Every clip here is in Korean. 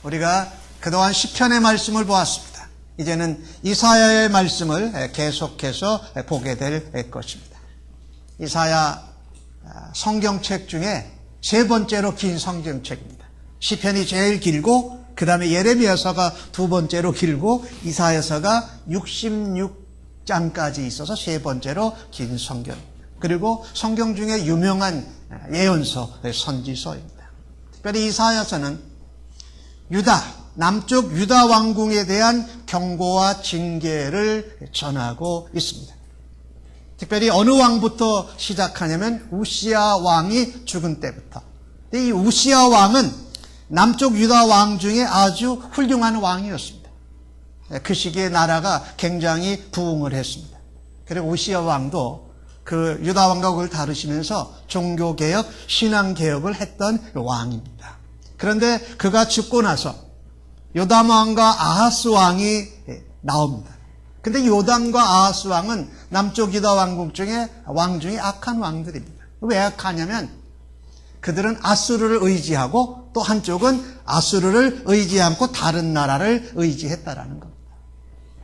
우리가 그동안 시편의 말씀을 보았습니다. 이제는 이사야의 말씀을 계속해서 보게 될 것입니다. 이사야 성경책 중에 세 번째로 긴 성경책입니다. 시편이 제일 길고 그 다음에 예레미야서가 두 번째로 길고 이사야서가 66장까지 있어서 세 번째로 긴 성경입니다. 그리고 성경 중에 유명한 예언서, 선지서입니다. 특별히 이사야서는 남쪽 유다 왕궁에 대한 경고와 징계를 전하고 있습니다. 특별히 어느 왕부터 시작하냐면 우시야 왕이 죽은 때부터. 이 우시야 왕은 남쪽 유다 왕 중에 아주 훌륭한 왕이었습니다. 그 시기에 나라가 굉장히 부흥을 했습니다. 그리고 우시야 왕도 그 유다 왕과 그걸 다루시면서 종교개혁, 신앙개혁을 했던 왕입니다. 그런데 그가 죽고 나서 요담 왕과 아하스 왕이 나옵니다. 근데 요담과 아하스 왕은 남쪽 유다 왕국 중에 왕 중에 악한 왕들입니다. 왜 악하냐면 그들은 아수르를 의지하고 또 한쪽은 아수르를 의지하지 않고 다른 나라를 의지했다라는 겁니다.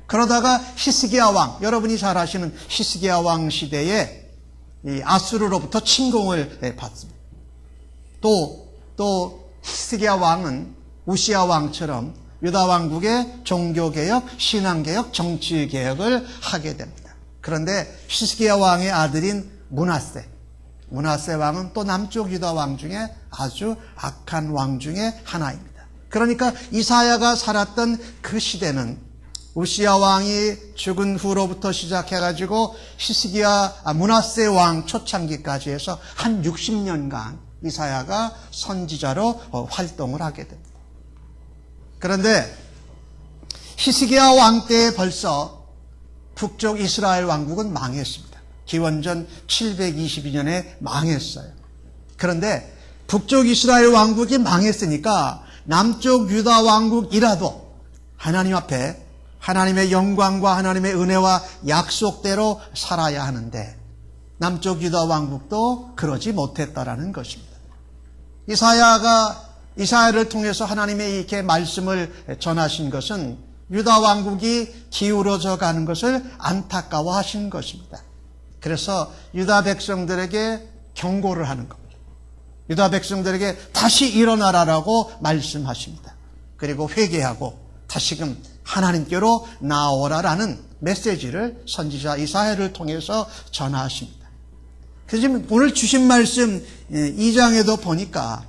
그러다가 히스기야 왕, 여러분이 잘 아시는 히스기야 왕 시대에 이 아수르로부터 침공을 받습니다. 또 히스기야 왕은 우시야 왕처럼 유다 왕국의 종교개혁, 신앙개혁, 정치개혁을 하게 됩니다. 그런데 히스기야 왕의 아들인 므낫세 왕은 또 남쪽 유다 왕 중에 아주 악한 왕 중에 하나입니다. 그러니까 이사야가 살았던 그 시대는 우시야 왕이 죽은 후로부터 시작해가지고 므낫세 왕 초창기까지 해서 한 60년간 이사야가 선지자로 활동을 하게 됩니다. 그런데 히스기야 왕 때에 벌써 북쪽 이스라엘 왕국은 망했습니다. 기원전 722년에 망했어요. 그런데 북쪽 이스라엘 왕국이 망했으니까 남쪽 유다 왕국이라도 하나님 앞에 하나님의 영광과 하나님의 은혜와 약속대로 살아야 하는데 남쪽 유다 왕국도 그러지 못했다라는 것입니다. 이사야를 통해서 하나님의 이렇게 말씀을 전하신 것은 유다 왕국이 기울어져 가는 것을 안타까워하신 것입니다. 그래서 유다 백성들에게 경고를 하는 겁니다. 유다 백성들에게 다시 일어나라라고 말씀하십니다. 그리고 회개하고 다시금 하나님께로 나오라라는 메시지를 선지자 이사야를 통해서 전하십니다. 그래서 지금 오늘 주신 말씀 2장에도 보니까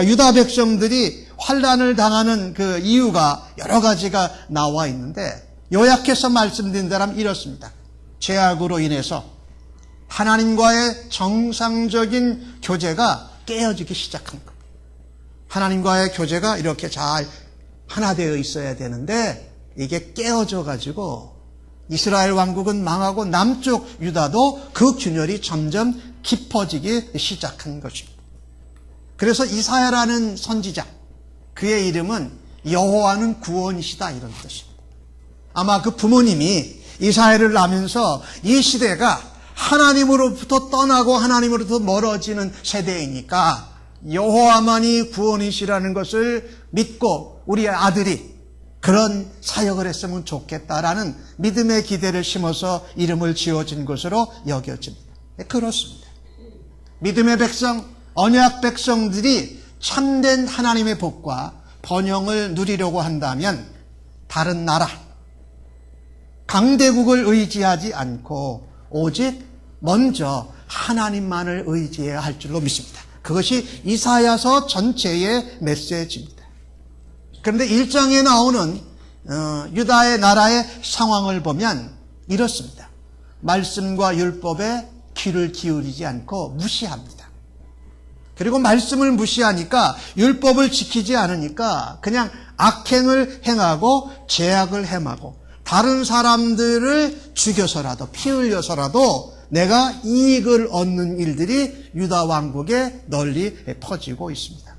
유다 백성들이 환난을 당하는 그 이유가 여러 가지가 나와 있는데 요약해서 말씀드린다면 이렇습니다. 죄악으로 인해서 하나님과의 정상적인 교제가 깨어지기 시작한 겁니다. 하나님과의 교제가 이렇게 잘 하나 되어 있어야 되는데 이게 깨어져 가지고 이스라엘 왕국은 망하고 남쪽 유다도 그 균열이 점점 깊어지기 시작한 것입니다. 그래서 이사야라는 선지자, 그의 이름은 여호와는 구원이시다 이런 뜻입니다. 아마 그 부모님이 이사야를 낳으면서 이 시대가 하나님으로부터 떠나고 하나님으로부터 멀어지는 세대이니까 여호와만이 구원이시라는 것을 믿고 우리 아들이 그런 사역을 했으면 좋겠다라는 믿음의 기대를 심어서 이름을 지어진 것으로 여겨집니다. 그렇습니다. 믿음의 백성, 언약 백성들이 참된 하나님의 복과 번영을 누리려고 한다면 다른 나라, 강대국을 의지하지 않고 오직 먼저 하나님만을 의지해야 할 줄로 믿습니다. 그것이 이사야서 전체의 메시지입니다. 그런데 1장에 나오는 유다의 나라의 상황을 보면 이렇습니다. 말씀과 율법에 귀를 기울이지 않고 무시합니다. 그리고 말씀을 무시하니까 율법을 지키지 않으니까 그냥 악행을 행하고 죄악을 행하고 다른 사람들을 죽여서라도 피 흘려서라도 내가 이익을 얻는 일들이 유다 왕국에 널리 퍼지고 있습니다.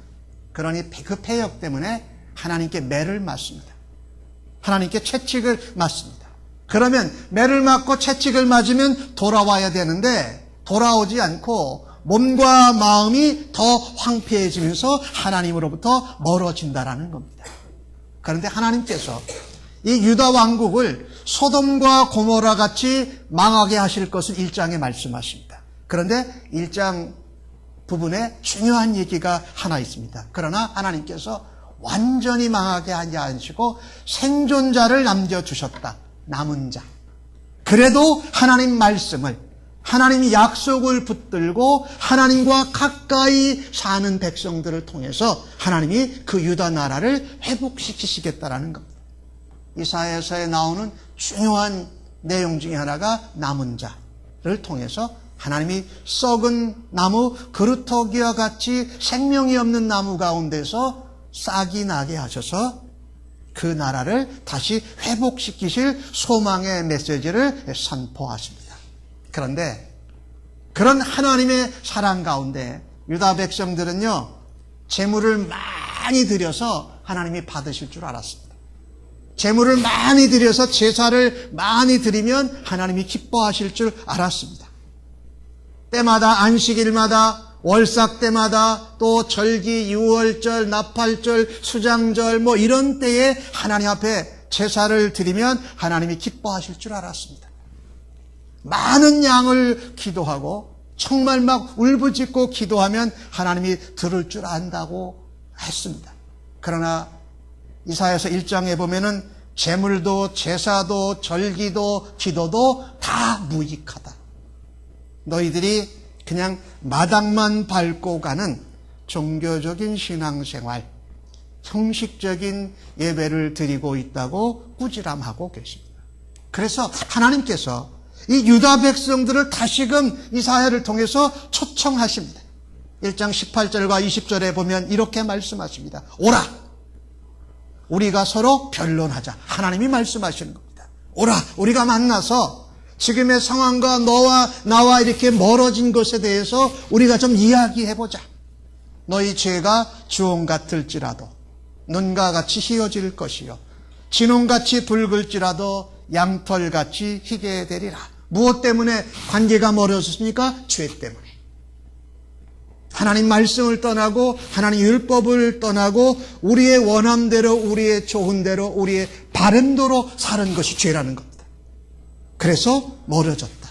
그러니 그 폐역 때문에 하나님께 매를 맞습니다. 하나님께 채찍을 맞습니다. 그러면 매를 맞고 채찍을 맞으면 돌아와야 되는데 돌아오지 않고 몸과 마음이 더 황폐해지면서 하나님으로부터 멀어진다라는 겁니다. 그런데 하나님께서 이 유다 왕국을 소돔과 고모라 같이 망하게 하실 것을 1장에 말씀하십니다. 그런데 1장 부분에 중요한 얘기가 하나 있습니다. 그러나 하나님께서 완전히 망하게 하지 않으시고 생존자를 남겨주셨다. 남은 자. 그래도 하나님 말씀을, 하나님이 약속을 붙들고 하나님과 가까이 사는 백성들을 통해서 하나님이 그 유다 나라를 회복시키시겠다라는 겁니다. 이사야서에 나오는 중요한 내용 중에 하나가 남은 자를 통해서 하나님이 썩은 나무 그루터기와 같이 생명이 없는 나무 가운데서 싹이 나게 하셔서 그 나라를 다시 회복시키실 소망의 메시지를 선포하십니다. 그런데 그런 하나님의 사랑 가운데 유다 백성들은요, 재물을 많이 드려서 하나님이 받으실 줄 알았습니다. 재물을 많이 드려서 제사를 많이 드리면 하나님이 기뻐하실 줄 알았습니다. 때마다 안식일마다 월삭 때마다 또 절기, 유월절, 나팔절, 수장절 뭐 이런 때에 하나님 앞에 제사를 드리면 하나님이 기뻐하실 줄 알았습니다. 많은 양을 기도하고 정말 막 울부짖고 기도하면 하나님이 들을 줄 안다고 했습니다. 그러나 이사야서 1장에 보면은 제물도 제사도 절기도 기도도 다 무익하다. 너희들이 그냥 마당만 밟고 가는 종교적인 신앙생활, 형식적인 예배를 드리고 있다고 꾸지람하고 계십니다. 그래서 하나님께서 이 유다 백성들을 다시금 이사야를 통해서 초청하십니다. 1장 18절과 20절에 보면 이렇게 말씀하십니다. 오라! 우리가 서로 변론하자. 하나님이 말씀하시는 겁니다. 오라! 우리가 만나서 지금의 상황과 너와 나와 이렇게 멀어진 것에 대해서 우리가 좀 이야기해보자. 너희 죄가 주홍 같을지라도 눈과 같이 희어질 것이요 진홍같이 붉을지라도 양털같이 희게 되리라. 무엇 때문에 관계가 멀어졌습니까? 죄 때문에. 하나님 말씀을 떠나고 하나님 율법을 떠나고 우리의 원함대로 우리의 좋은 대로 우리의 바른대로 사는 것이 죄라는 겁니다. 그래서 멀어졌다.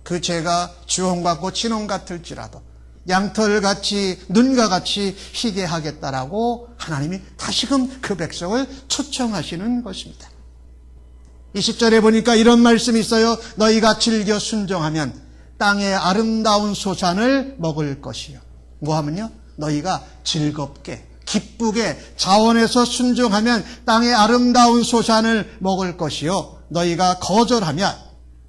그 죄가 주홍 같고 진홍 같을지라도 양털같이 눈과 같이 희게 하겠다라고 하나님이 다시금 그 백성을 초청하시는 것입니다. 20절에 보니까 이런 말씀이 있어요. 너희가 즐겨 순종하면 땅의 아름다운 소산을 먹을 것이요. 뭐하면요? 너희가 즐겁게 기쁘게 자원해서 순종하면 땅의 아름다운 소산을 먹을 것이요. 너희가 거절하면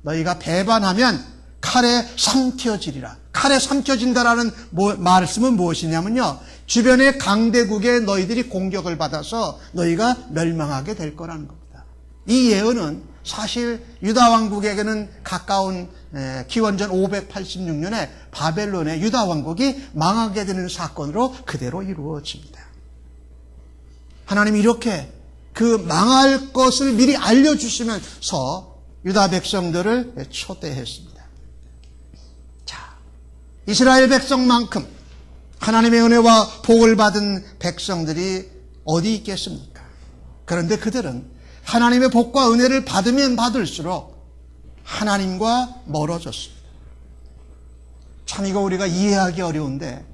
너희가 배반하면 칼에 삼켜지리라. 칼에 삼켜진다라는 말씀은 무엇이냐면요, 주변의 강대국에 너희들이 공격을 받아서 너희가 멸망하게 될 거라는 겁니다. 이 예언은 사실 유다 왕국에게는 가까운 기원전 586년에 바벨론의 유다 왕국이 망하게 되는 사건으로 그대로 이루어집니다. 하나님이 이렇게 그 망할 것을 미리 알려주시면서 유다 백성들을 초대했습니다. 자, 이스라엘 백성만큼 하나님의 은혜와 복을 받은 백성들이 어디 있겠습니까? 그런데 그들은 하나님의 복과 은혜를 받으면 받을수록 하나님과 멀어졌습니다. 참 이거 우리가 이해하기 어려운데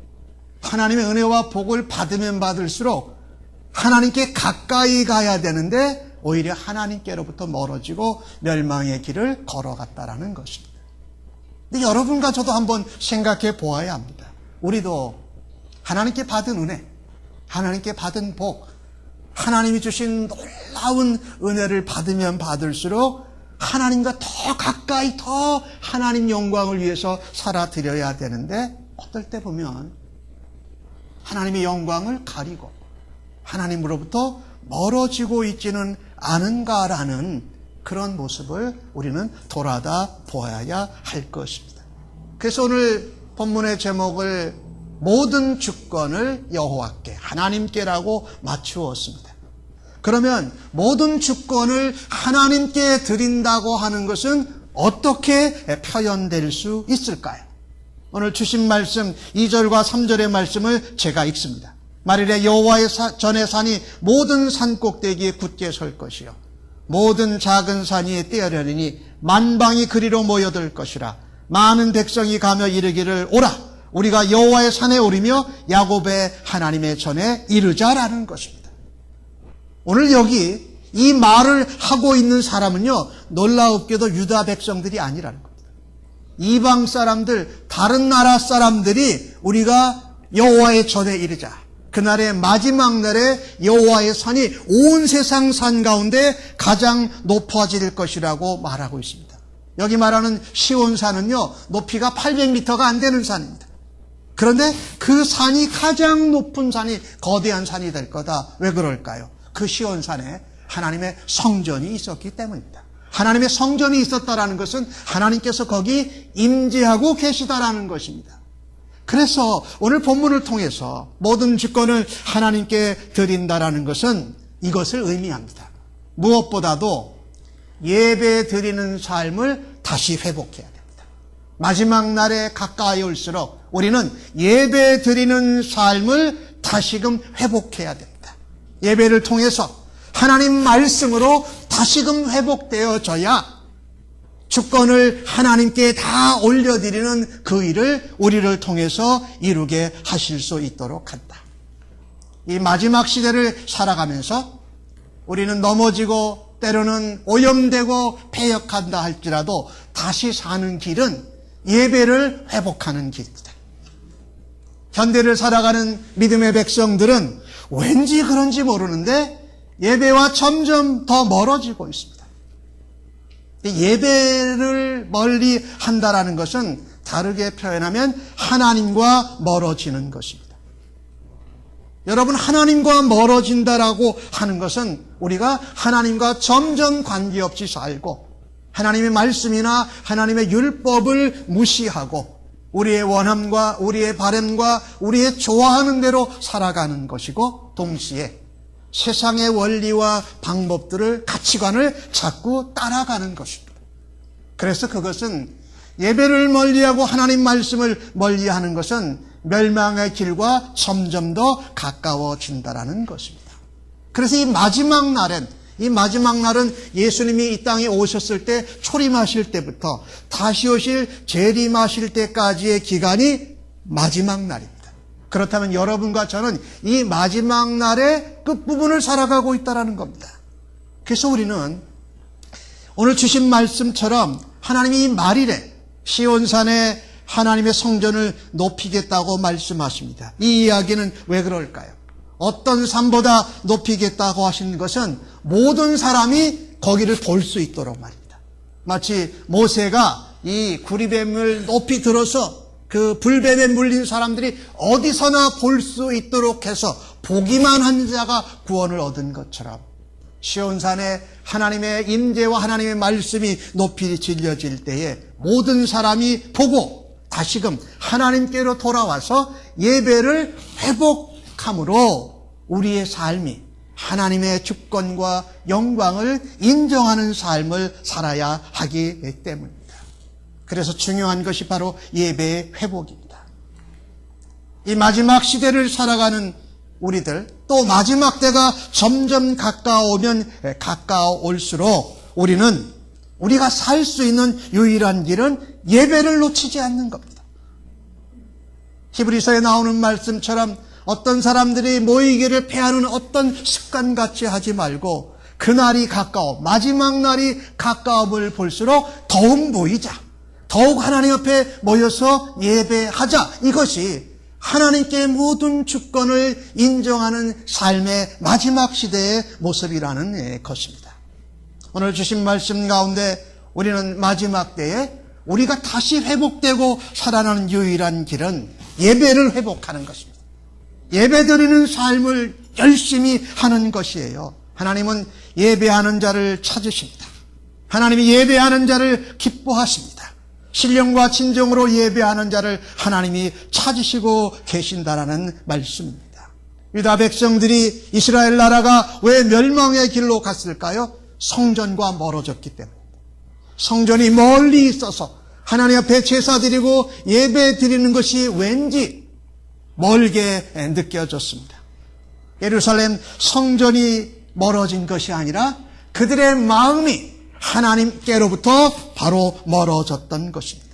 하나님의 은혜와 복을 받으면 받을수록 하나님께 가까이 가야 되는데 오히려 하나님께로부터 멀어지고 멸망의 길을 걸어갔다라는 것입니다. 근데 여러분과 저도 한번 생각해 보아야 합니다. 우리도 하나님께 받은 은혜, 하나님께 받은 복, 하나님이 주신 놀라운 은혜를 받으면 받을수록 하나님과 더 가까이 더 하나님 영광을 위해서 살아드려야 되는데 어떨 때 보면 하나님의 영광을 가리고 하나님으로부터 멀어지고 있지는 않은가라는 그런 모습을 우리는 돌아다 보아야 할 것입니다. 그래서 오늘 본문의 제목을 모든 주권을 여호와께, 하나님께라고 맞추었습니다. 그러면 모든 주권을 하나님께 드린다고 하는 것은 어떻게 표현될 수 있을까요? 오늘 주신 말씀 2절과 3절의 말씀을 제가 읽습니다. 만일에 여호와의 전에 산이 모든 산 꼭대기에 굳게 설 것이요 모든 작은 산이 떼어려니니 만방이 그리로 모여들 것이라. 많은 백성이 가며 이르기를 오라 우리가 여호와의 산에 오르며 야곱의 하나님의 전에 이르자라는 것입니다. 오늘 여기 이 말을 하고 있는 사람은요, 놀라웠게도 유다 백성들이 아니라는 겁니다. 이방 사람들, 다른 나라 사람들이 우리가 여호와의 전에 이르자. 그날의 마지막 날에 여호와의 산이 온 세상 산 가운데 가장 높아질 것이라고 말하고 있습니다. 여기 말하는 시온산은요, 높이가 800m가 안 되는 산입니다. 그런데 그 산이 가장 높은 산이 거대한 산이 될 거다. 왜 그럴까요? 그 시온산에 하나님의 성전이 있었기 때문입니다. 하나님의 성전이 있었다라는 것은 하나님께서 거기 임재하고 계시다라는 것입니다. 그래서 오늘 본문을 통해서 모든 주권을 하나님께 드린다라는 것은 이것을 의미합니다. 무엇보다도 예배 드리는 삶을 다시 회복해야 됩니다. 마지막 날에 가까이 올수록 우리는 예배 드리는 삶을 다시금 회복해야 됩니다. 예배를 통해서 하나님 말씀으로 다시금 회복되어져야 주권을 하나님께 다 올려드리는 그 일을 우리를 통해서 이루게 하실 수 있도록 한다. 이 마지막 시대를 살아가면서 우리는 넘어지고 때로는 오염되고 패역한다 할지라도 다시 사는 길은 예배를 회복하는 길입니다. 현대를 살아가는 믿음의 백성들은 왠지 그런지 모르는데 예배와 점점 더 멀어지고 있습니다. 예배를 멀리 한다라는 것은 다르게 표현하면 하나님과 멀어지는 것입니다. 여러분, 하나님과 멀어진다라고 하는 것은 우리가 하나님과 점점 관계없이 살고 하나님의 말씀이나 하나님의 율법을 무시하고 우리의 원함과 우리의 바람과 우리의 좋아하는 대로 살아가는 것이고 동시에 세상의 원리와 방법들을 가치관을 자꾸 따라가는 것입니다. 그래서 그것은 예배를 멀리하고 하나님 말씀을 멀리하는 것은 멸망의 길과 점점 더 가까워진다라는 것입니다. 그래서 이 마지막 날은 예수님이 이 땅에 오셨을 때 초림하실 때부터 다시 오실 재림하실 때까지의 기간이 마지막 날입니다. 그렇다면 여러분과 저는 이 마지막 날의 끝부분을 살아가고 있다는 겁니다. 그래서 우리는 오늘 주신 말씀처럼 하나님이 말일에 시온산에 하나님의 성전을 높이겠다고 말씀하십니다. 이 이야기는 왜 그럴까요? 어떤 산보다 높이겠다고 하신 것은 모든 사람이 거기를 볼 수 있도록 말입니다. 마치 모세가 이 구리뱀을 높이 들어서 그 불뱀에 물린 사람들이 어디서나 볼 수 있도록 해서 보기만 한 자가 구원을 얻은 것처럼 시온산에 하나님의 임재와 하나님의 말씀이 높이 들려질 때에 모든 사람이 보고 다시금 하나님께로 돌아와서 예배를 회복함으로 우리의 삶이 하나님의 주권과 영광을 인정하는 삶을 살아야 하기 때문입니다. 그래서 중요한 것이 바로 예배의 회복입니다. 이 마지막 시대를 살아가는 우리들, 또 마지막 때가 점점 가까워오면 가까워올수록 우리가 살 수 있는 유일한 길은 예배를 놓치지 않는 겁니다. 히브리서에 나오는 말씀처럼 어떤 사람들이 모이기를 패하는 어떤 습관같이 하지 말고 그날이 가까워, 마지막 날이 가까움을 볼수록 더욱 모이자, 더욱 하나님 앞에 모여서 예배하자. 이것이 하나님께 모든 주권을 인정하는 삶의 마지막 시대의 모습이라는 것입니다. 오늘 주신 말씀 가운데 우리는 마지막 때에 우리가 다시 회복되고 살아나는 유일한 길은 예배를 회복하는 것입니다. 예배드리는 삶을 열심히 하는 것이에요. 하나님은 예배하는 자를 찾으십니다. 하나님이 예배하는 자를 기뻐하십니다. 신령과 진정으로 예배하는 자를 하나님이 찾으시고 계신다라는 말씀입니다. 유다 백성들이 이스라엘 나라가 왜 멸망의 길로 갔을까요? 성전과 멀어졌기 때문에. 성전이 멀리 있어서 하나님 앞에 제사 드리고 예배 드리는 것이 왠지 멀게 느껴졌습니다. 예루살렘 성전이 멀어진 것이 아니라 그들의 마음이 하나님께로부터 바로 멀어졌던 것입니다.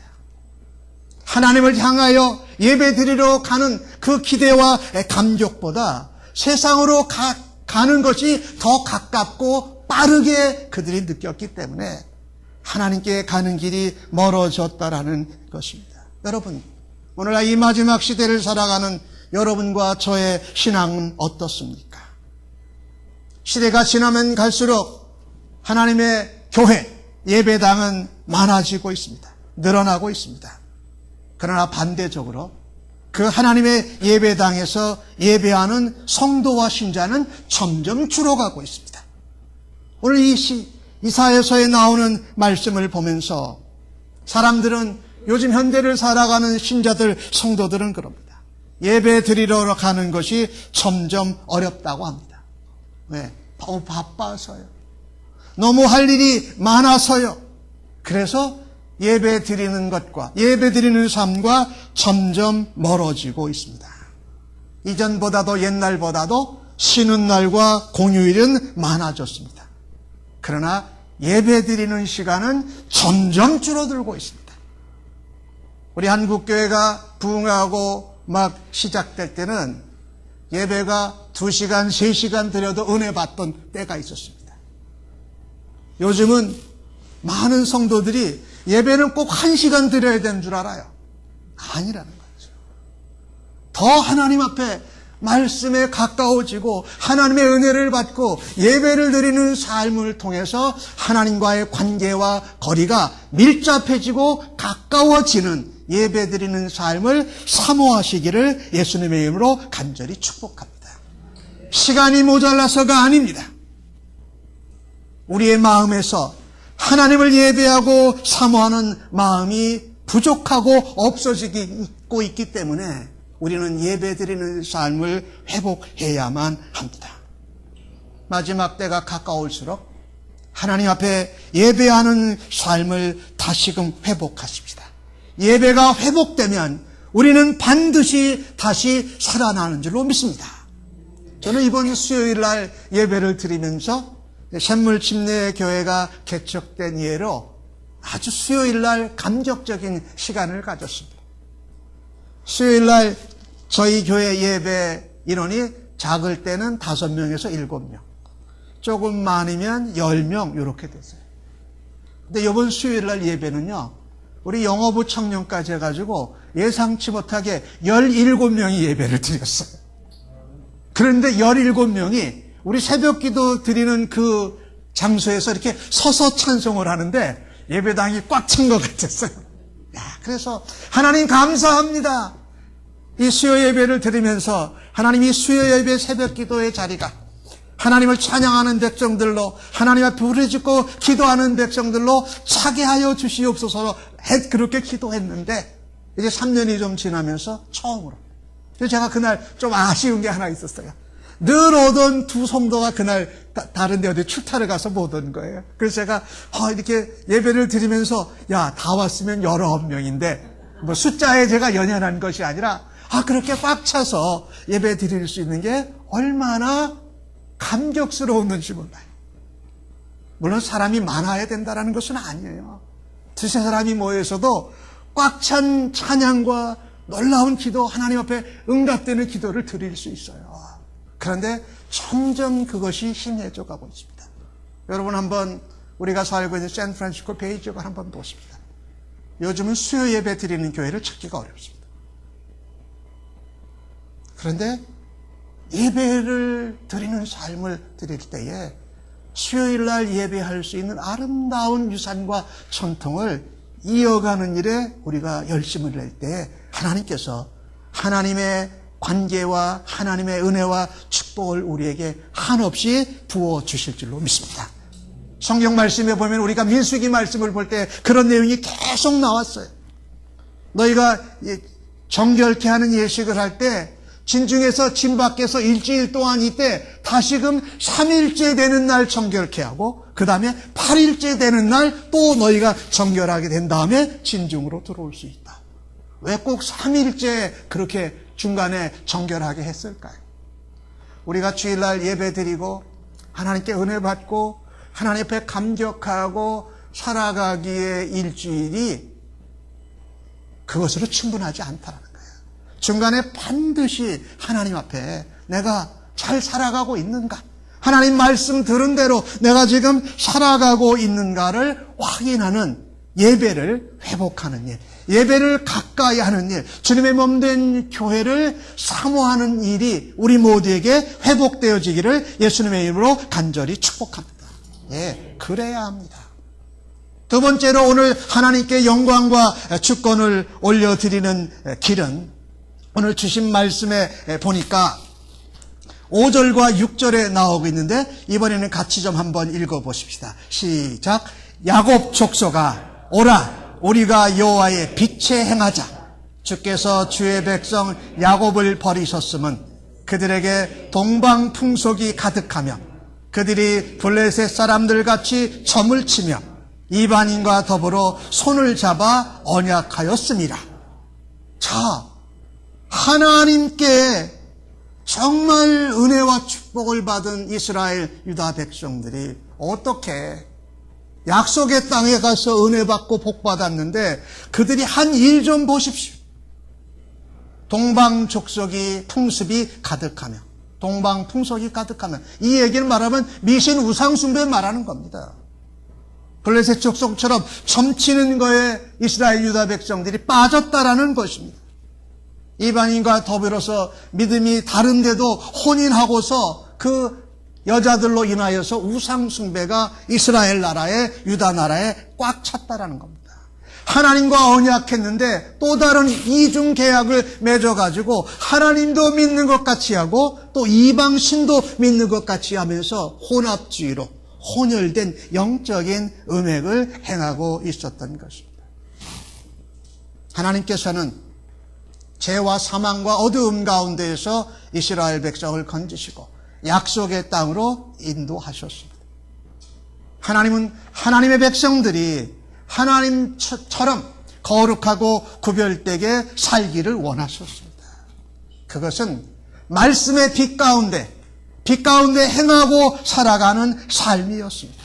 하나님을 향하여 예배 드리러 가는 그 기대와 감격보다 세상으로 가는 것이 더 가깝고 빠르게 그들이 느꼈기 때문에 하나님께 가는 길이 멀어졌다라는 것입니다. 여러분, 오늘날 이 마지막 시대를 살아가는 여러분과 저의 신앙은 어떻습니까? 시대가 지나면 갈수록 하나님의 교회, 예배당은 많아지고 있습니다. 늘어나고 있습니다. 그러나 반대적으로 그 하나님의 예배당에서 예배하는 성도와 신자는 점점 줄어가고 있습니다. 오늘 이사야서에 나오는 말씀을 보면서 사람들은 요즘 현대를 살아가는 신자들, 성도들은 그럽니다. 예배 드리러 가는 것이 점점 어렵다고 합니다. 왜? 너무 바빠서요. 너무 할 일이 많아서요. 그래서 예배 드리는 것과 예배 드리는 삶과 점점 멀어지고 있습니다. 이전보다도 옛날보다도 쉬는 날과 공휴일은 많아졌습니다. 그러나 예배 드리는 시간은 점점 줄어들고 있습니다. 우리 한국교회가 부흥하고 막 시작될 때는 예배가 2시간, 3시간 드려도 은혜 받던 때가 있었습니다. 요즘은 많은 성도들이 예배는 꼭 1시간 드려야 되는 줄 알아요. 아니라는 거죠. 더 하나님 앞에 말씀에 가까워지고 하나님의 은혜를 받고 예배를 드리는 삶을 통해서 하나님과의 관계와 거리가 밀접해지고 가까워지는 예배 드리는 삶을 사모하시기를 예수님의 이름으로 간절히 축복합니다. 시간이 모자라서가 아닙니다. 우리의 마음에서 하나님을 예배하고 사모하는 마음이 부족하고 없어지고 있기 때문에 우리는 예배드리는 삶을 회복해야만 합니다. 마지막 때가 가까울수록 하나님 앞에 예배하는 삶을 다시금 회복하십시다. 예배가 회복되면 우리는 반드시 다시 살아나는 줄로 믿습니다. 저는 이번 수요일 날 예배를 드리면서 샘물침례교회가 개척된 이래로 아주 수요일 날 감격적인 시간을 가졌습니다. 수요일 날 저희 교회 예배 인원이 작을 때는 5명에서 7명, 조금 많으면 10명 이렇게 됐어요. 근데 이번 수요일 날 예배는요, 우리 영어부 청년까지 해가지고 예상치 못하게 17명이 예배를 드렸어요. 그런데 17명이 우리 새벽기도 드리는 그 장소에서 이렇게 서서 찬송을 하는데 예배당이 꽉 찬 것 같았어요. 그래서 하나님 감사합니다. 이 수요 예배를 드리면서 하나님이 수요 예배 새벽기도의 자리가 하나님을 찬양하는 백성들로, 하나님 앞에 부르짖고 기도하는 백성들로 차게 하여 주시옵소서 그렇게 기도했는데 이제 3년이 좀 지나면서 처음으로. 그래서 제가 그날 좀 아쉬운 게 하나 있었어요. 늘 오던 두 성도가 그날 다른 데 어디 출타를 가서 못 온 거예요. 그래서 제가 이렇게 예배를 드리면서 다 왔으면 19명인데 뭐 숫자에 제가 연연한 것이 아니라 그렇게 꽉 차서 예배 드릴 수 있는 게 얼마나 감격스러웠는지 몰라요. 물론 사람이 많아야 된다는 것은 아니에요. 두세 사람이 모여서도 꽉 찬 찬양과 놀라운 기도, 하나님 앞에 응답되는 기도를 드릴 수 있어요. 그런데 점점 그것이 희미해져 가고 있습니다. 여러분 한번 우리가 살고 있는 샌프란시스코 베이 지역을 한번 보십시다. 요즘은 수요 예배 드리는 교회를 찾기가 어렵습니다. 그런데 예배를 드리는 삶을 드릴 때에 수요일 날 예배할 수 있는 아름다운 유산과 전통을 이어가는 일에 우리가 열심을 낼 때 하나님께서 하나님의 관계와 하나님의 은혜와 축복을 우리에게 한없이 부어주실 줄로 믿습니다. 성경 말씀에 보면 우리가 민수기 말씀을 볼 때 그런 내용이 계속 나왔어요. 너희가 정결케 하는 예식을 할 때 진중에서 진 밖에서 일주일 동안 이때 다시금 3일째 되는 날 정결케 하고 그 다음에 8일째 되는 날 또 너희가 정결하게 된 다음에 진중으로 들어올 수 있다. 왜 꼭 3일째 그렇게 중간에 정결하게 했을까요? 우리가 주일날 예배 드리고 하나님께 은혜 받고 하나님 앞에 감격하고 살아가기에 일주일이 그것으로 충분하지 않다는 거예요. 중간에 반드시 하나님 앞에 내가 잘 살아가고 있는가? 하나님 말씀 들은 대로 내가 지금 살아가고 있는가를 확인하는 예배를 회복하는 일, 예배를 가까이 하는 일, 주님의 몸된 교회를 사모하는 일이 우리 모두에게 회복되어지기를 예수님의 이름으로 간절히 축복합니다. 예, 그래야 합니다. 두 번째로 오늘 하나님께 영광과 주권을 올려드리는 길은 오늘 주신 말씀에 보니까 5절과 6절에 나오고 있는데 이번에는 같이 좀 한번 읽어보십시다. 시작. 야곱 족속아 오라 우리가 여호와의 빛에 행하자. 주께서 주의 백성 야곱을 버리셨음은 그들에게 동방 풍속이 가득하며 그들이 블레셋 사람들 같이 점을 치며 이방인과 더불어 손을 잡아 언약하였음이라. 자, 하나님께 정말 은혜와 축복을 받은 이스라엘 유다 백성들이 어떻게 약속의 땅에 가서 은혜 받고 복 받았는데 그들이 한 일 좀 보십시오. 동방 족속이 풍습이 가득하며 동방 풍속이 가득하며 이 얘기를 말하면 미신 우상 숭배 말하는 겁니다. 블레셋 족속처럼 점치는 거에 이스라엘 유다 백성들이 빠졌다라는 것입니다. 이방인과 더불어서 믿음이 다른데도 혼인하고서 그 여자들로 인하여서 우상 숭배가 이스라엘 나라에 유다 나라에 꽉 찼다라는 겁니다. 하나님과 언약했는데 또 다른 이중 계약을 맺어가지고 하나님도 믿는 것 같이 하고 또 이방 신도 믿는 것 같이 하면서 혼합주의로 혼혈된 영적인 음행을 행하고 있었던 것입니다. 하나님께서는 죄와 사망과 어두움 가운데에서 이스라엘 백성을 건지시고 약속의 땅으로 인도하셨습니다. 하나님은 하나님의 백성들이 하나님처럼 거룩하고 구별되게 살기를 원하셨습니다. 그것은 말씀의 빛 가운데 행하고 살아가는 삶이었습니다.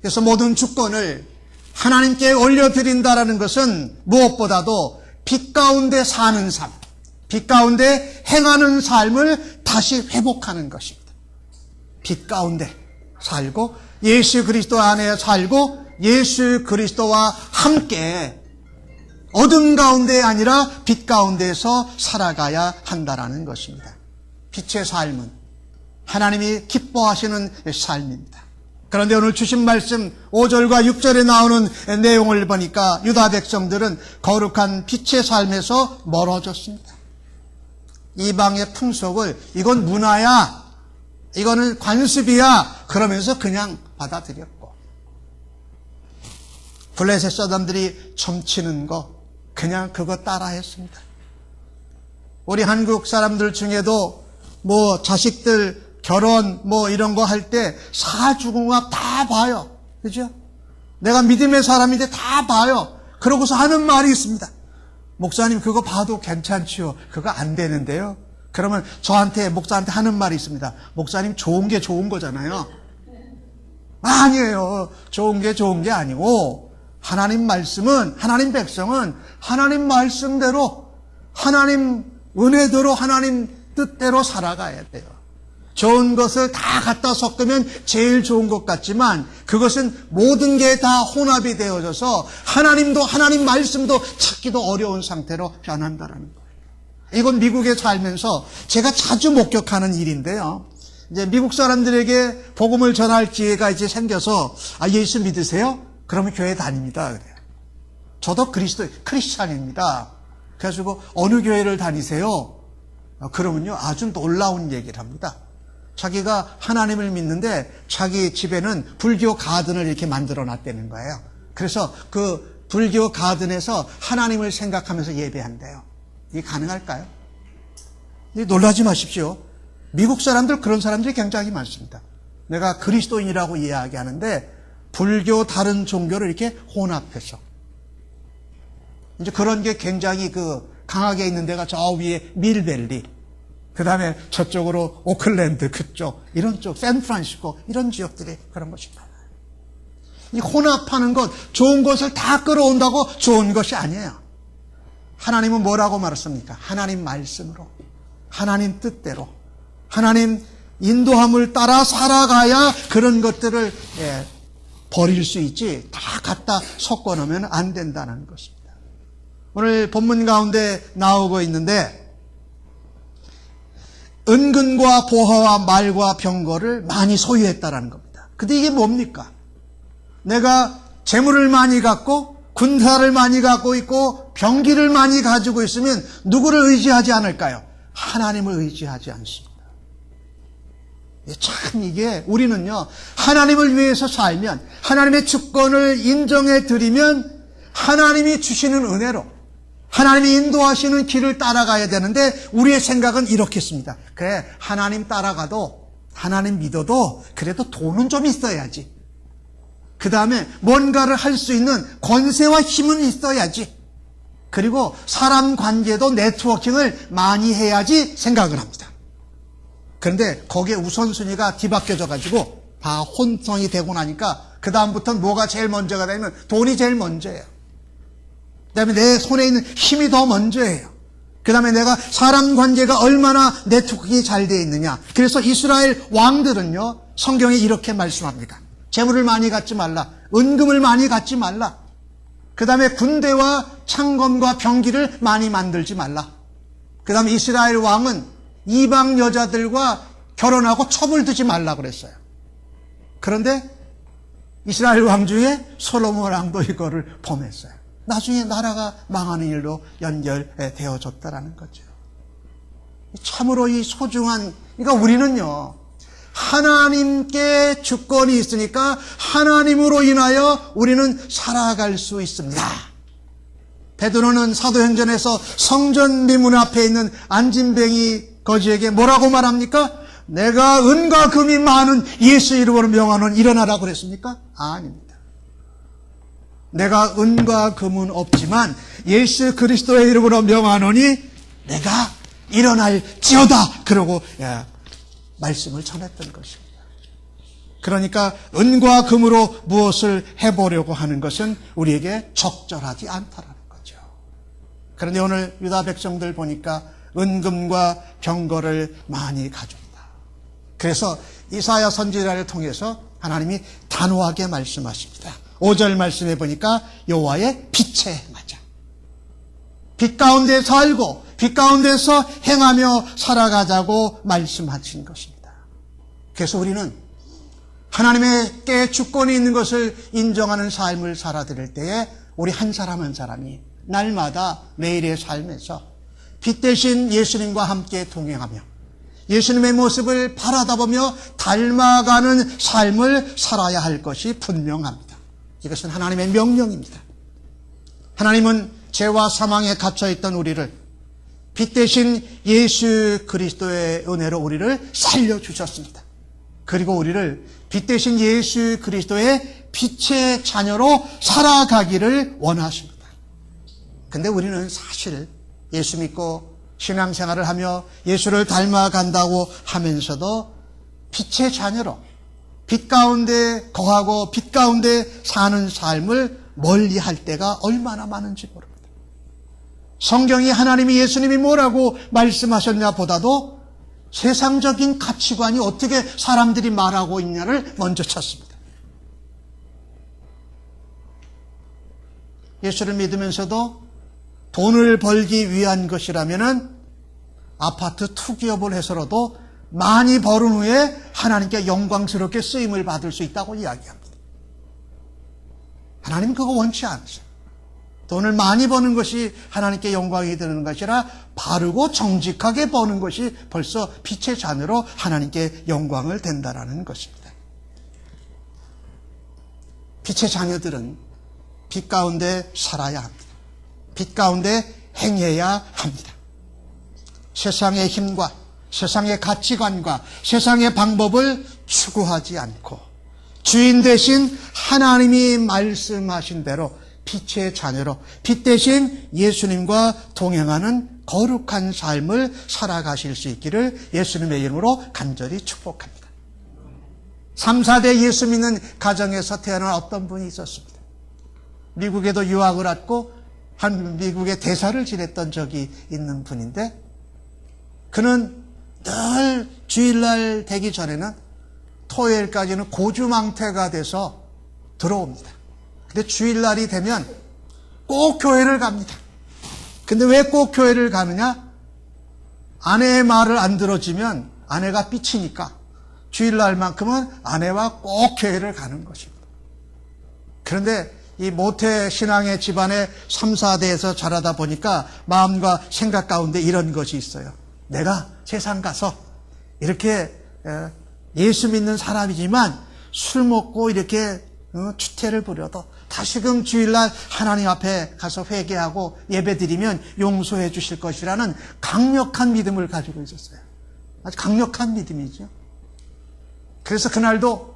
그래서 모든 주권을 하나님께 올려드린다라는 것은 무엇보다도 빛 가운데 사는 삶, 빛 가운데 행하는 삶을 다시 회복하는 것입니다. 빛 가운데 살고 예수 그리스도 안에 살고 예수 그리스도와 함께 어둠 가운데 아니라 빛 가운데서 살아가야 한다라는 것입니다. 빛의 삶은 하나님이 기뻐하시는 삶입니다. 그런데 오늘 주신 말씀 5절과 6절에 나오는 내용을 보니까 유다 백성들은 거룩한 빛의 삶에서 멀어졌습니다. 이방의 풍속을 이건 문화야, 이거는 관습이야 그러면서 그냥 받아들였고 블레셋 사람들이 점치는 거 그냥 그거 따라했습니다. 우리 한국 사람들 중에도 뭐 자식들 결혼 뭐 이런 거 할 때 사주궁합 다 봐요. 그죠? 내가 믿음의 사람인데 다 봐요. 그러고서 하는 말이 있습니다. 목사님 그거 봐도 괜찮지요. 그거 안 되는데요. 그러면 저한테 목사한테 하는 말이 있습니다. 목사님 좋은 게 좋은 거잖아요. 아니에요. 좋은 게 아니고 하나님 말씀은 하나님 백성은 하나님 말씀대로 하나님 은혜대로 하나님 뜻대로 살아가야 돼요. 좋은 것을 다 갖다 섞으면 제일 좋은 것 같지만 그것은 모든 게 다 혼합이 되어져서 하나님도 하나님 말씀도 찾기도 어려운 상태로 변한다는 거예요. 이건 미국에 살면서 제가 자주 목격하는 일인데요. 이제 미국 사람들에게 복음을 전할 기회가 이제 생겨서 예수 믿으세요? 그러면 교회 다닙니다. 그래요. 저도 크리스찬입니다. 그래가지고 어느 교회를 다니세요? 그러면요 아주 놀라운 얘기를 합니다. 자기가 하나님을 믿는데 자기 집에는 불교 가든을 이렇게 만들어 놨다는 거예요. 그래서 그 불교 가든에서 하나님을 생각하면서 예배한대요. 이게 가능할까요? 놀라지 마십시오. 미국 사람들 그런 사람들이 굉장히 많습니다. 내가 그리스도인이라고 이야기하는데 불교 다른 종교를 이렇게 혼합해서 이제 그런 게 굉장히 강하게 있는 데가 저 위에 밀밸리, 그 다음에 저쪽으로 오클랜드 그쪽, 이런 쪽, 샌프란시스코 이런 지역들이 그런 것입니다. 이 혼합하는 것, 좋은 것을 다 끌어온다고 좋은 것이 아니에요. 하나님은 뭐라고 말했습니까? 하나님 말씀으로, 하나님 뜻대로, 하나님 인도함을 따라 살아가야 그런 것들을 버릴 수 있지, 다 갖다 섞어 놓으면 안 된다는 것입니다. 오늘 본문 가운데 나오고 있는데 은근과 보화와 말과 병거를 많이 소유했다라는 겁니다. 근데 이게 뭡니까? 내가 재물을 많이 갖고 군사를 많이 갖고 있고 병기를 많이 가지고 있으면 누구를 의지하지 않을까요? 하나님을 의지하지 않습니다. 참 이게 우리는요, 하나님을 위해서 살면, 하나님의 주권을 인정해 드리면 하나님이 주시는 은혜로 하나님이 인도하시는 길을 따라가야 되는데 우리의 생각은 이렇겠습니다. 그래, 하나님 따라가도, 하나님 믿어도 그래도 돈은 좀 있어야지. 그 다음에 뭔가를 할 수 있는 권세와 힘은 있어야지. 그리고 사람 관계도 네트워킹을 많이 해야지 생각을 합니다. 그런데 거기에 우선순위가 뒤바뀌어져 가지고 다 혼성이 되고 나니까 그 다음부터는 뭐가 제일 먼저가 되면 돈이 제일 먼저예요. 그 다음에 내 손에 있는 힘이 더 먼저예요. 그 다음에 내가 사람 관계가 얼마나 네트워킹이 잘 되어 있느냐. 그래서 이스라엘 왕들은요, 성경에 이렇게 말씀합니다. 재물을 많이 갖지 말라. 은금을 많이 갖지 말라. 그 다음에 군대와 창검과 병기를 많이 만들지 말라. 그 다음에 이스라엘 왕은 이방 여자들과 결혼하고 첩을 두지 말라 그랬어요. 그런데 이스라엘 왕 중에 솔로몬 왕도 이거를 범했어요. 나중에 나라가 망하는 일로 연결되어졌다라는 거죠. 참으로 이 소중한, 그러니까 우리는요, 하나님께 주권이 있으니까 하나님으로 인하여 우리는 살아갈 수 있습니다. 베드로는 사도행전에서 성전 미문 앞에 있는 안진뱅이 거지에게 뭐라고 말합니까? 내가 은과 금이 많은 예수 이름으로 명하노니 일어나라고 그랬습니까? 아닙니다. 내가 은과 금은 없지만 예수 그리스도의 이름으로 명하노니 내가 일어날지어다. 그러고 말씀을 전했던 것입니다. 그러니까 은과 금으로 무엇을 해보려고 하는 것은 우리에게 적절하지 않다라는 거죠. 그런데 오늘 유다 백성들 보니까 은금과 병거를 많이 가져온다. 그래서 이사야 선지자를 통해서 하나님이 단호하게 말씀하십니다. 5절 말씀해 보니까 여호와의 빛에 맞아. 빛 가운데 살고 빛 가운데서 행하며 살아가자고 말씀하신 것입니다. 그래서 우리는 하나님께 주권이 있는 것을 인정하는 삶을 살아드릴 때에 우리 한 사람 한 사람이 날마다 매일의 삶에서 빛 대신 예수님과 함께 동행하며 예수님의 모습을 바라다보며 닮아가는 삶을 살아야 할 것이 분명합니다. 이것은 하나님의 명령입니다. 하나님은 죄와 사망에 갇혀있던 우리를 빛 대신 예수 그리스도의 은혜로 우리를 살려주셨습니다. 그리고 우리를 빛 대신 예수 그리스도의 빛의 자녀로 살아가기를 원하십니다. 근데 우리는 사실 예수 믿고 신앙생활을 하며 예수를 닮아간다고 하면서도 빛의 자녀로 빛 가운데 거하고 빛 가운데 사는 삶을 멀리할 때가 얼마나 많은지 모릅니다. 성경이 하나님이 예수님이 뭐라고 말씀하셨냐 보다도 세상적인 가치관이 어떻게 사람들이 말하고 있냐를 먼저 찾습니다. 예수를 믿으면서도 돈을 벌기 위한 것이라면은 아파트 투기업을 해서라도 많이 벌은 후에 하나님께 영광스럽게 쓰임을 받을 수 있다고 이야기합니다. 하나님은 그거 원치 않으세요. 돈을 많이 버는 것이 하나님께 영광이 되는 것이라 바르고 정직하게 버는 것이 벌써 빛의 자녀로 하나님께 영광을 된다라는 것입니다. 빛의 자녀들은 빛 가운데 살아야 합니다. 빛 가운데 행해야 합니다. 세상의 힘과 세상의 가치관과 세상의 방법을 추구하지 않고 주인 대신 하나님이 말씀하신 대로 빛의 자녀로 빛 대신 예수님과 동행하는 거룩한 삶을 살아가실 수 있기를 예수님의 이름으로 간절히 축복합니다. 3, 4대 예수 믿는 가정에서 태어난 어떤 분이 있었습니다. 미국에도 유학을 왔고 한 미국의 대사를 지냈던 적이 있는 분인데 그는 늘 주일날 되기 전에는 토요일까지는 고주망태가 돼서 들어옵니다. 근데 주일날이 되면 꼭 교회를 갑니다. 근데 왜 꼭 교회를 가느냐? 아내의 말을 안 들어주면 아내가 삐치니까 주일날만큼은 아내와 꼭 교회를 가는 것입니다. 그런데 이 모태 신앙의 집안의 3, 4대에서 자라다 보니까 마음과 생각 가운데 이런 것이 있어요. 내가 세상 가서 이렇게 예수 믿는 사람이지만 술 먹고 이렇게 추태를 부려도 다시금 주일날 하나님 앞에 가서 회개하고 예배드리면 용서해 주실 것이라는 강력한 믿음을 가지고 있었어요. 아주 강력한 믿음이죠. 그래서 그날도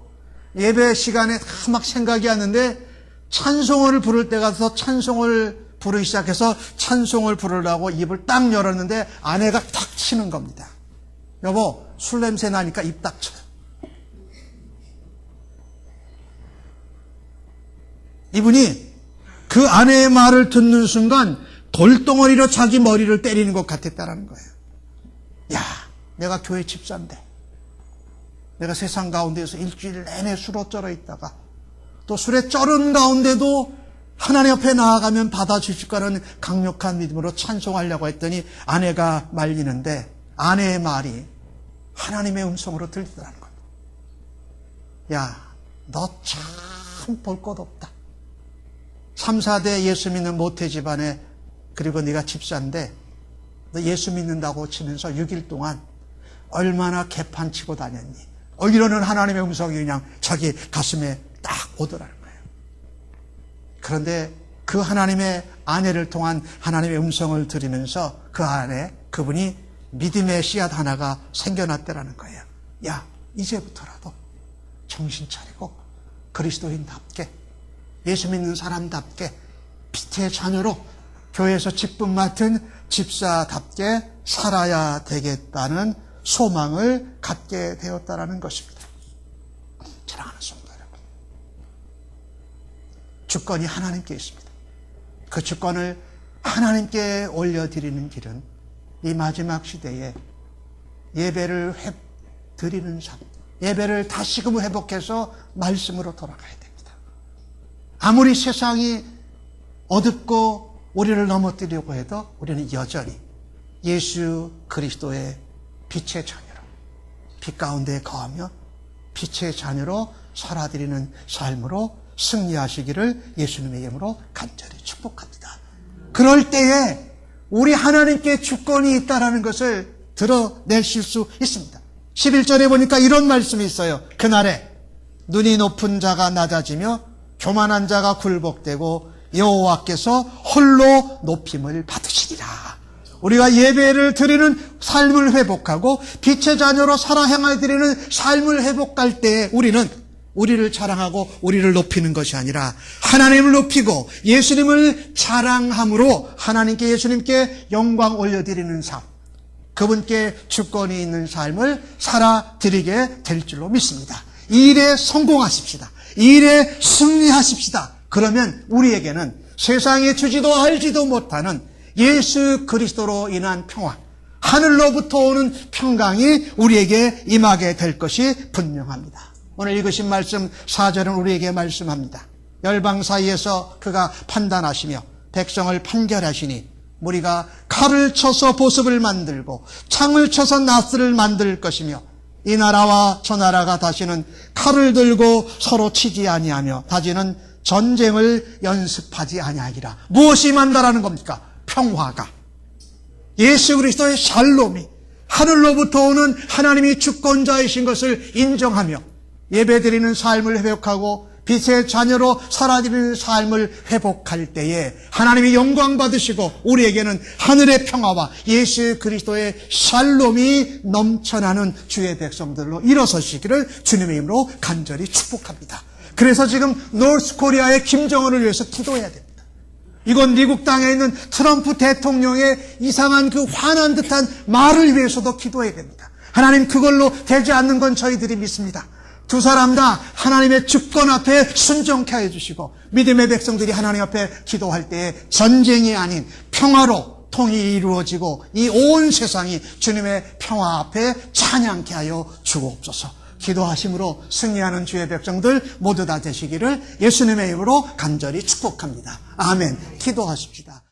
예배 시간에 막 생각이 왔는데 찬송을 부를 때 가서 찬송을 부르기 시작해서 찬송을 부르려고 입을 딱 열었는데 아내가 탁 치는 겁니다. 여보, 술 냄새 나니까 입 닥쳐요. 이분이 그 아내의 말을 듣는 순간 돌덩어리로 자기 머리를 때리는 것 같았다라는 거예요. 야, 내가 교회 집사인데 내가 세상 가운데에서 일주일 내내 술에 쩔어 있다가 또 술에 쩔은 가운데도 하나님 앞에 나아가면 받아주실 거라는 강력한 믿음으로 찬송하려고 했더니 아내가 말리는데 아내의 말이 하나님의 음성으로 들리더라는 거예요. 야, 너 참 볼 것 없다. 3, 4대 예수 믿는 모태 집안에 그리고 네가 집사인데 너 예수 믿는다고 치면서 6일 동안 얼마나 개판치고 다녔니? 이러는 하나님의 음성이 그냥 자기 가슴에 딱 오더라는 거예요. 그런데 그 하나님의 아내를 통한 하나님의 음성을 들으면서 그 안에 그분이 믿음의 씨앗 하나가 생겨났다라는 거예요. 야, 이제부터라도 정신 차리고 그리스도인답게 예수 믿는 사람답게 빛의 자녀로 교회에서 직분 맡은 집사답게 살아야 되겠다는 소망을 갖게 되었다라는 것입니다. 사랑하는 성도 여러분, 주권이 하나님께 있습니다. 그 주권을 하나님께 올려드리는 길은 이 마지막 시대에 예배를 드리는 삶, 예배를 다시금 회복해서 말씀으로 돌아가야 됩니다. 아무리 세상이 어둡고 우리를 넘어뜨리려고 해도 우리는 여전히 예수 그리스도의 빛의 자녀로 빛 가운데 거하며 빛의 자녀로 살아드리는 삶으로 승리하시기를 예수님의 이름으로 간절히 축복합니다. 그럴 때에 우리 하나님께 주권이 있다는 것을 드러내실 수 있습니다. 11절에 보니까 이런 말씀이 있어요. 그날에 눈이 높은 자가 낮아지며 교만한 자가 굴복되고 여호와께서 홀로 높임을 받으시리라. 우리가 예배를 드리는 삶을 회복하고 빛의 자녀로 살아 행하여 드리는 삶을 회복할 때에 우리는 우리를 자랑하고 우리를 높이는 것이 아니라 하나님을 높이고 예수님을 자랑함으로 하나님께 예수님께 영광 올려드리는 삶, 그분께 주권이 있는 삶을 살아드리게 될 줄로 믿습니다. 이 일에 성공하십시다. 이 일에 승리하십시다. 그러면 우리에게는 세상에 주지도 알지도 못하는 예수 그리스도로 인한 평화, 하늘로부터 오는 평강이 우리에게 임하게 될 것이 분명합니다. 오늘 읽으신 말씀 4절은 우리에게 말씀합니다. 열방 사이에서 그가 판단하시며 백성을 판결하시니 무리가 칼을 쳐서 보습을 만들고 창을 쳐서 나스를 만들 것이며 이 나라와 저 나라가 다시는 칼을 들고 서로 치지 아니하며 다시는 전쟁을 연습하지 아니하리라. 무엇이 임한다라는 겁니까? 평화가. 예수 그리스도의 샬롬이 하늘로부터 오는 하나님이 주권자이신 것을 인정하며 예배드리는 삶을 회복하고 빛의 자녀로 살아지는 삶을 회복할 때에 하나님이 영광 받으시고 우리에게는 하늘의 평화와 예수 그리스도의 샬롬이 넘쳐나는 주의 백성들로 일어서시기를 주님의 이름으로 간절히 축복합니다. 그래서 지금 노스코리아의 김정은을 위해서 기도해야 됩니다. 이건 미국 땅에 있는 트럼프 대통령의 이상한 그 화난 듯한 말을 위해서도 기도해야 됩니다. 하나님, 그걸로 되지 않는 건 저희들이 믿습니다. 두 사람 다 하나님의 주권 앞에 순종케 하여 주시고 믿음의 백성들이 하나님 앞에 기도할 때에 전쟁이 아닌 평화로 통일이 이루어지고 이 온 세상이 주님의 평화 앞에 찬양케 하여 주옵소서. 기도하심으로 승리하는 주의 백성들 모두 다 되시기를 예수님의 이름으로 간절히 축복합니다. 아멘. 기도하십시다.